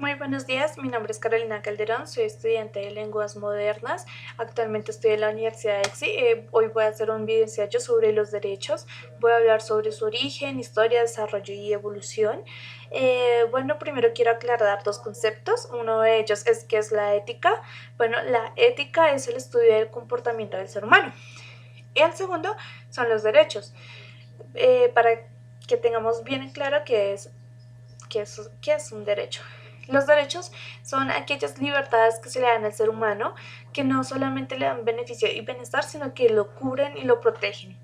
Muy buenos días, mi nombre es Carolina Calderón, soy estudiante de lenguas modernas, actualmente estoy en la Universidad de EXI. Hoy voy a hacer un video ensayo sobre los derechos, voy a hablar sobre su origen, historia, desarrollo y evolución. Bueno, primero quiero aclarar dos conceptos, uno de ellos es ¿qué es la ética? Bueno, la ética es el estudio del comportamiento del ser humano y el segundo son los derechos. Para que tengamos bien en claro qué es un derecho. Los derechos son aquellas libertades que se le dan al ser humano que no solamente le dan beneficio y bienestar, sino que lo cubren y lo protegen.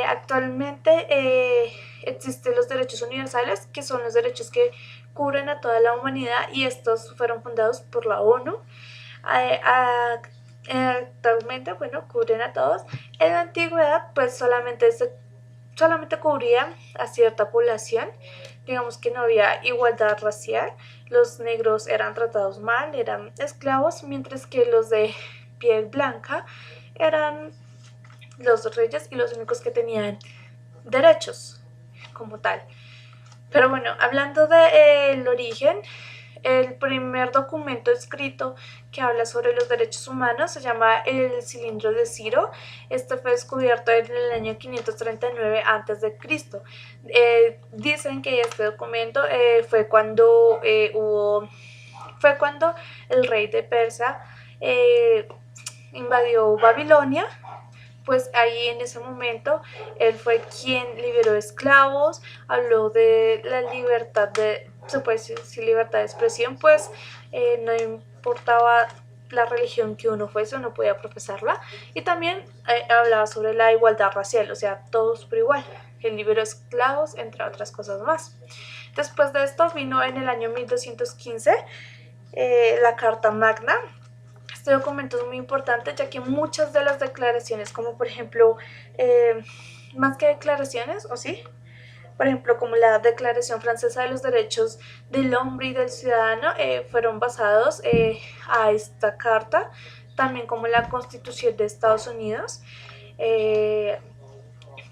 Actualmente existen los derechos universales, que son los derechos que cubren a toda la humanidad y estos fueron fundados por la ONU. Actualmente, bueno, cubren a todos. En la antigüedad, pues solamente cubría a cierta población, digamos que no había igualdad racial, los negros eran tratados mal, eran esclavos, mientras que los de piel blanca eran los reyes y los únicos que tenían derechos como tal. Pero bueno, hablando del origen, el primer documento escrito que habla sobre los derechos humanos se llama el Cilindro de Ciro. Este fue descubierto en el año 539 a.C. Dicen que este documento fue cuando el rey de Persia invadió Babilonia. Pues ahí en ese momento él fue quien liberó esclavos, habló de la libertad se puede decir libertad de expresión, pues no importaba la religión que uno fuese, uno podía profesarla, y también hablaba sobre la igualdad racial, o sea, todos por igual. Él liberó esclavos, entre otras cosas más. Después de esto vino en el año 1215 la Carta Magna. Este documento es muy importante ya que muchas de las declaraciones, como por ejemplo, más que declaraciones, ¿o sí? Por ejemplo, como la Declaración Francesa de los Derechos del Hombre y del Ciudadano, fueron basados a esta carta, también como la Constitución de Estados Unidos.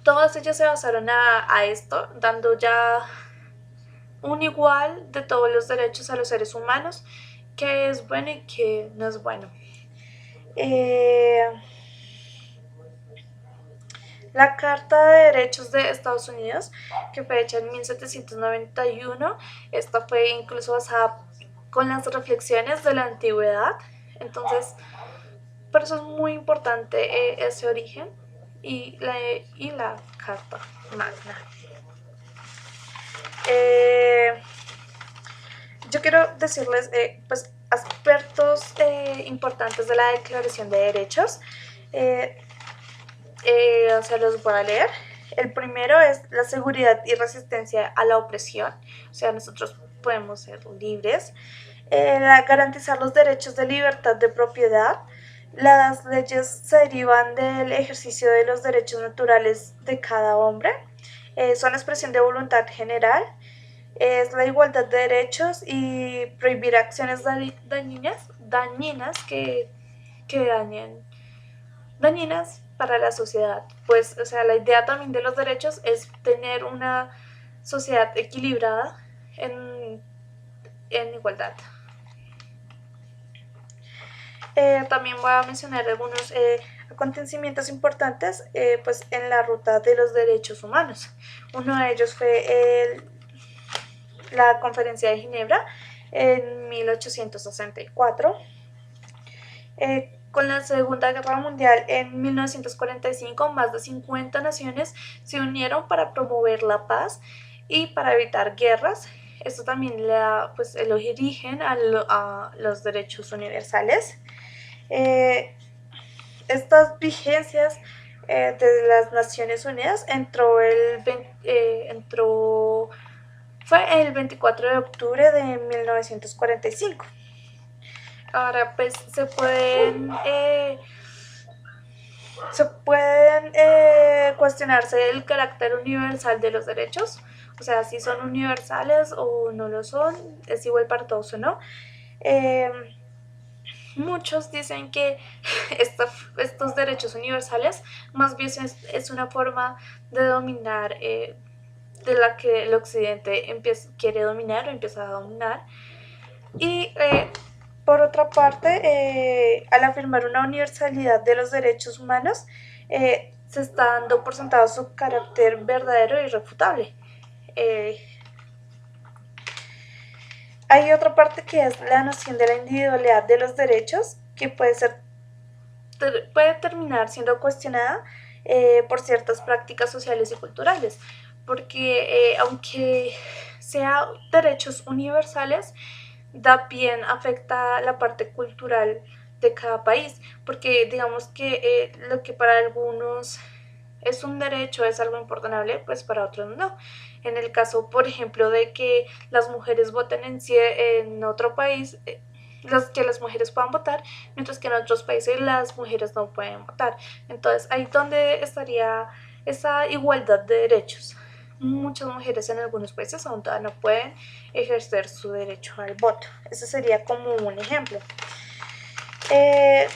Todas ellas se basaron a esto, dando ya un igual de todos los derechos a los seres humanos, que es bueno y que no es bueno. La Carta de Derechos de Estados Unidos, que fue hecha en 1791, esta fue incluso basada con las reflexiones de la antigüedad. Entonces, por eso es muy importante ese origen y la Carta Magna. Yo quiero decirles pues, aspectos importantes de la Declaración de Derechos. Se los voy a leer. El primero es la seguridad y resistencia a la opresión, o sea, nosotros podemos ser libres. Garantizar los derechos de libertad de propiedad. Las leyes se derivan del ejercicio de los derechos naturales de cada hombre. Son la expresión de voluntad general. Es la igualdad de derechos y prohibir acciones dañinas que dañinas para la sociedad. Pues, o sea, la idea también de los derechos es tener una sociedad equilibrada en igualdad. También voy a mencionar algunos acontecimientos importantes pues en la ruta de los derechos humanos. Uno de ellos fue la Conferencia de Ginebra en 1864. Con la Segunda Guerra Mundial en 1945, más de 50 naciones se unieron para promover la paz y para evitar guerras. Esto también le da pues, el origen a los derechos universales. Estas vigencias de las Naciones Unidas fue el 24 de octubre de 1945. Ahora pues se pueden cuestionarse el carácter universal de los derechos, o sea, si son universales o no lo son, es igual para todos o no. Muchos dicen que estos derechos universales más bien es una forma de dominar, de la que el occidente quiere dominar o empieza a dominar. Y por otra parte, al afirmar una universalidad de los derechos humanos, se está dando por sentado su carácter verdadero e irrefutable. Eh, Hay otra parte que es la noción de la individualidad de los derechos, que puede terminar siendo cuestionada por ciertas prácticas sociales y culturales, porque aunque sea derechos universales, también afecta la parte cultural de cada país, porque digamos que lo que para algunos es un derecho, es algo importante, pues para otros no. En el caso, por ejemplo, de que las mujeres voten en otro país, que las mujeres puedan votar, mientras que en otros países las mujeres no pueden votar. Entonces, ahí donde estaría esa igualdad de derechos. Muchas mujeres en algunos países aún todavía no pueden ejercer su derecho al voto. Ese sería como un ejemplo.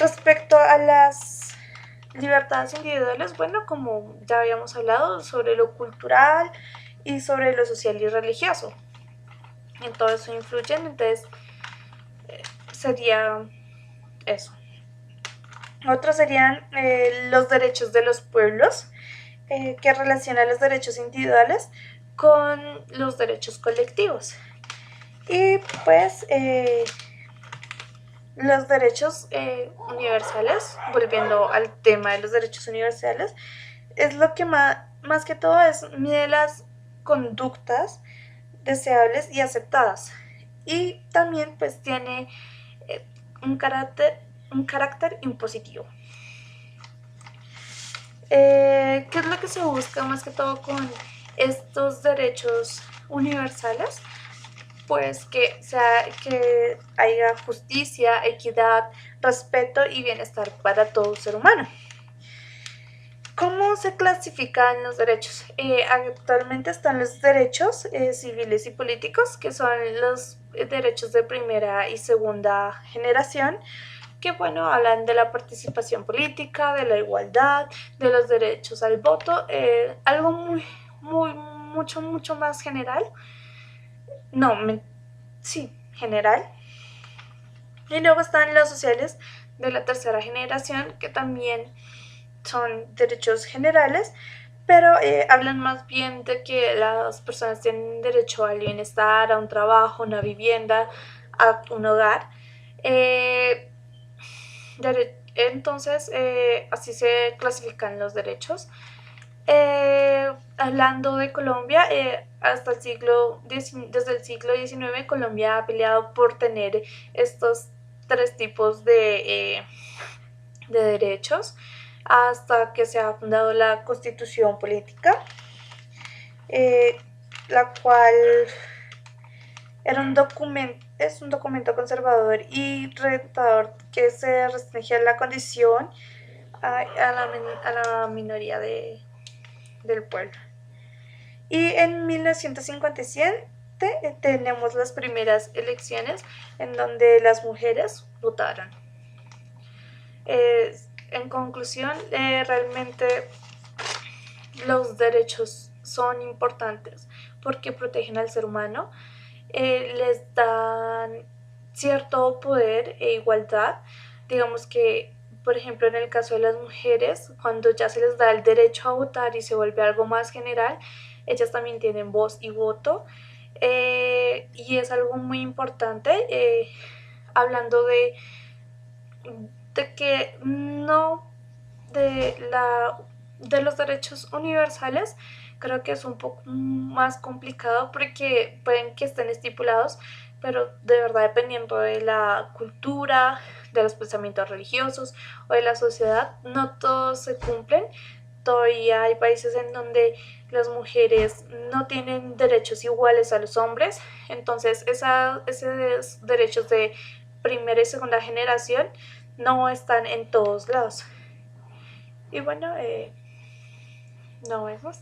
Respecto a las libertades individuales, bueno, como ya habíamos hablado, sobre lo cultural y sobre lo social y religioso. En todo eso influyen, entonces sería eso. Otros serían los derechos de los pueblos, que relacionan los derechos individuales con los derechos colectivos. Y pues los derechos universales, volviendo al tema de los derechos universales, es lo que más que todo mide las conductas deseables y aceptadas. Y también pues tiene eh, un carácter impositivo. ¿Qué es lo que se busca más que todo con estos derechos universales? Pues que haya justicia, equidad, respeto y bienestar para todo ser humano. ¿Cómo se clasifican los derechos? Actualmente están los derechos civiles y políticos, que son los derechos de primera y segunda generación, que bueno, hablan de la participación política, de la igualdad, de los derechos al voto, algo mucho más general. No, sí, general. Y luego están los sociales de la tercera generación, que también son derechos generales, pero hablan más bien de que las personas tienen derecho al bienestar, a un trabajo, una vivienda, a un hogar. Entonces, así se clasifican los derechos. Hablando de Colombia, desde el siglo XIX, Colombia ha peleado por tener estos tres tipos de derechos hasta que se ha fundado la Constitución Política, la cual es un documento conservador y retador que se restringe la condición a la minoría del pueblo. Y en 1957 tenemos las primeras elecciones en donde las mujeres votaron. En conclusión, realmente los derechos son importantes porque protegen al ser humano, les dan cierto poder e igualdad. Digamos que, por ejemplo, en el caso de las mujeres, cuando ya se les da el derecho a votar y se vuelve algo más general, ellas también tienen voz y voto. Y es algo muy importante, hablando de que no de los derechos universales. Creo que es un poco más complicado porque pueden que estén estipulados, pero de verdad dependiendo de la cultura, de los pensamientos religiosos o de la sociedad, no todos se cumplen. Todavía hay países en donde las mujeres no tienen derechos iguales a los hombres, entonces esos derechos de primera y segunda generación no están en todos lados. Y bueno, no vemos.